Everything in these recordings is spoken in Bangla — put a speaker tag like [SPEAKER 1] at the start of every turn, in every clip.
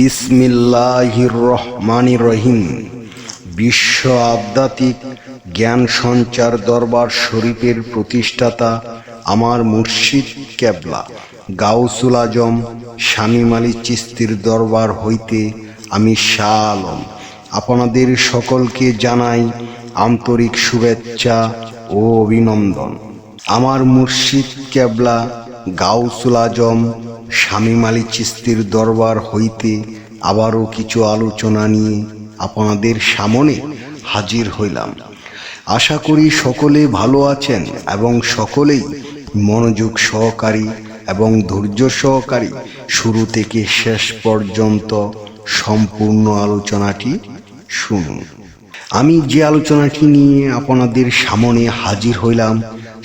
[SPEAKER 1] বিসমিল্লাহির রহমানির রহিম। বিশ্ব আধ্যাত্মিক জ্ঞান সঞ্চার দরবার শরীফের প্রতিষ্ঠাতা আমার মুর্শিদ কেবলা গাউসুল আজম শামীম আলী চিশতির দরবার হইতে আমি শাহ আলম আপনাদের সকলকে জানাই আন্তরিক শুভেচ্ছা ও অভিনন্দন। আমার মুর্শিদ কেবলা গাউসুল আজম শামীম আলী চিশতির দরবার হইতে আবারও কিছু আলোচনা নিয়ে আপনাদের সামনে হাজির হইলাম। আশা করি সকলে ভালো আছেন এবং সকলেই মনোযোগ সহকারী এবং ধৈর্য সহকারী শুরু থেকে শেষ পর্যন্ত সম্পূর্ণ আলোচনাটি শুনুন। আমি যে আলোচনাটি নিয়ে আপনাদের সামনে হাজির হইলাম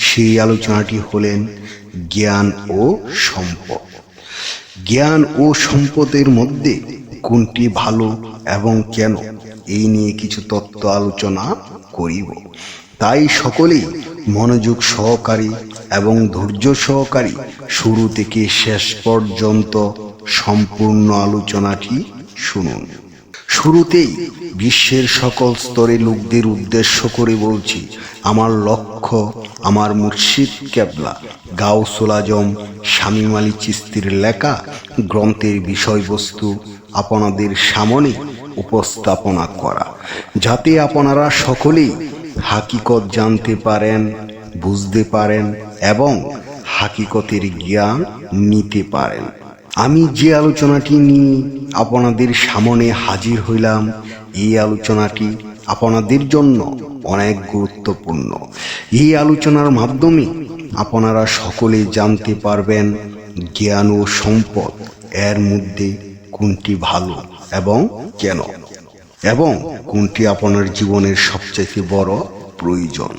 [SPEAKER 1] সেই আলোচনাটি হলেন জ্ঞান ও সম্পদ। জ্ঞান ও সম্পদের মধ্যে কোনটি ভালো এবং কেন, এই নিয়ে কিছু তত্ত্ব আলোচনা করিব। তাই সকলেই মনোযোগ সহকারী এবং ধৈর্য সহকারী শুরু থেকে শেষ পর্যন্ত সম্পূর্ণ আলোচনাটি শুনুন। শুরুতেই বিশ্বের সকল স্তরে লোকদের উদ্দেশ্য করে বলছি, আমার লক্ষ্য আমার মুর্শিদ কেবলা গাউসুল আজম শামীম আলী চিশতির লেখা গ্রন্থের বিষয়বস্তু আপনাদের সামনে উপস্থাপনা করা, যাতে আপনারা সকলেই হাকিকত জানতে পারেন, বুঝতে পারেন এবং হাকিকতের জ্ঞান নিতে পারেন। আমি যে আলোচনাটি নিয়ে আপনাদের সামনে হাজির হইলাম, এই আলোচনাটি আপনাদের জন্য অনেক গুরুত্বপূর্ণ। এই আলোচনার মাধ্যমে আপনারা সকলে জানতে পারবেন জ্ঞান ও সম্পদ এর মধ্যে কোনটি ভালো এবং কেন, এবং কোনটি আপনার জীবনের সবচেয়ে বড় প্রয়োজন।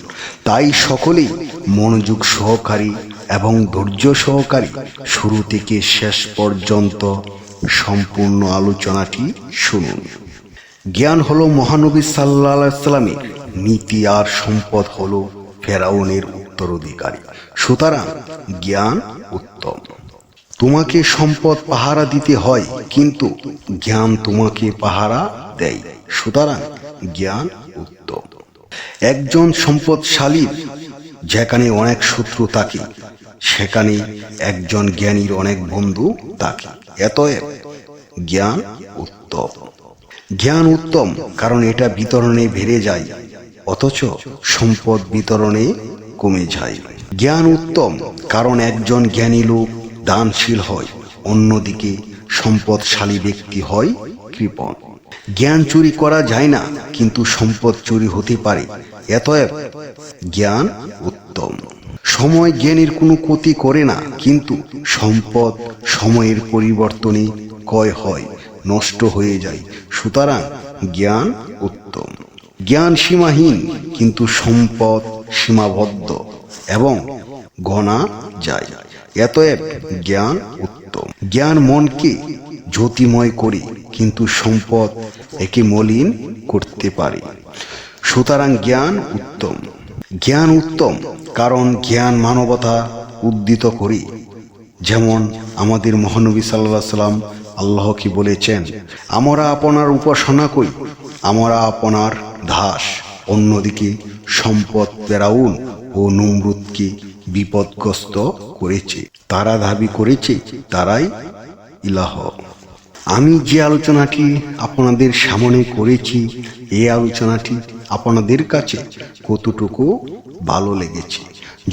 [SPEAKER 1] তাই সকলেই মনোযোগ সহকারী এবং ধৈর্য সহকারী শুরু থেকে শেষ পর্যন্ত সম্পূর্ণ আলোচনাটি শুনুন। জ্ঞান হলো মহানবী সাল্লাল্লাহু আলাইহি সাল্লামের নীতি, আর সম্পদ হলো ফেরাউনের উত্তরাধিকারী। সুতরাং জ্ঞান উত্তম। তোমাকে সম্পদ পাহারা দিতে হয়, কিন্তু জ্ঞান তোমাকে পাহারা দেয়। সুতরাং জ্ঞান উত্তম। একজন সম্পদশালীর যেখানে অনেক শত্রু থাকে, সেখানে একজন জ্ঞানীর অনেক বন্ধু থাকে। অতএব জ্ঞান উত্তম। জ্ঞান উত্তম কারণ এটা বিতরণে বেড়ে যায়, অথচ সম্পদ বিতরণে কমে যায়। জ্ঞান উত্তম কারণ একজন জ্ঞানী লোক দানশীল হয়, অন্যদিকে সম্পদশালী ব্যক্তি হয় কৃপণ। জ্ঞান চুরি করা যায় না, কিন্তু সম্পদ চুরি হতে পারে। অতএব জ্ঞান উত্তম। সময় জ্ঞানের কোনো ক্ষতি করে না, কিন্তু সম্পদ সময়ের পরিবর্তনে ক্ষয় হয়, নষ্ট হয়ে যায়। সুতরাং জ্ঞান উত্তম। জ্ঞান সীমাহীন, কিন্তু সম্পদ সীমাবদ্ধ এবং গণা যায়। অতএব জ্ঞান উত্তম। জ্ঞান মনকে জ্যোতিময় করে, কিন্তু সম্পদ একে মলিন করতে পারে। সুতরাং জ্ঞান উত্তম। জ্ঞান উত্তম কারণ জ্ঞান মানবতা উদ্দীত করে। যেমন আমাদের মহানবী সাল্লাল্লাহু আলাইহি সাল্লাম আল্লাহ কি বলেছেন, আমরা আপনার উপাসনা করি, আমরা আপনার দাস। অন্যদিকে সম্পদ ফেরাউন ও নমরুদকে বিপদগ্রস্ত করেছে। তারা দাবি করেছে তারাই ইলাহ। আমি যে আলোচনাটি আপনাদের সামনে করেছি, এই আলোচনাটি আপনাদের কাছে কতটুকু ভালো লেগেছে।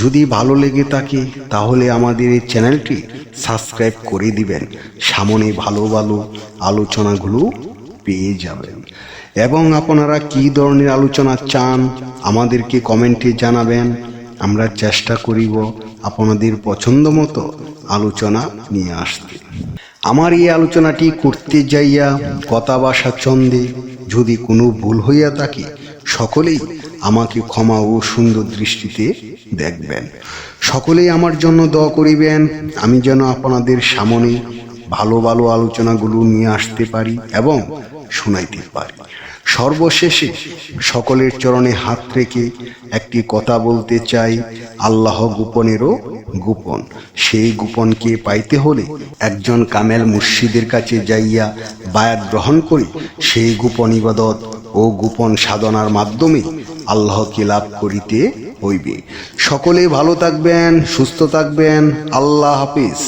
[SPEAKER 1] যদি ভালো লেগে থাকে তাহলে আমাদের এই চ্যানেলটি সাবস্ক্রাইব করে দিবেন। সামনে ভালো ভালো আলোচনাগুলো পেয়ে যাবেন। এবং আপনারা কী ধরনের আলোচনা চান আমাদেরকে কমেন্টে জানাবেন। আমরা চেষ্টা করিব আপনাদের পছন্দ মতো আলোচনা নিয়ে আসতে। আমার এই আলোচনাটি করতে যাইয়া কথা ভাষা ছন্দে যদি কোনো ভুল হইয়া থাকে, সকলেই আমাকে ক্ষমা ও সুন্দর দৃষ্টিতে দেখবেন। সকলেই আমার জন্য দোয়া করিবেন, আমি যেন আপনাদের সামনে ভালো ভালো আলোচনাগুলো নিয়ে আসতে পারি এবং শোনাইতে পারি। সর্বশেষে সকলের চরণে হাত রেখে একটি কথা বলতে চাই, আল্লাহ গোপনেরও গোপন। সেই গোপনকে পাইতে হলে একজন কামেল মুর্শিদের কাছে যাইয়া বায়াত গ্রহণ করে সেই গোপন ইবাদত ও গোপন সাধনার মাধ্যমে আল্লাহকে লাভ করিতে হইবে। সকলে ভালো থাকবেন, সুস্থ থাকবেন। আল্লাহ হাফিজ।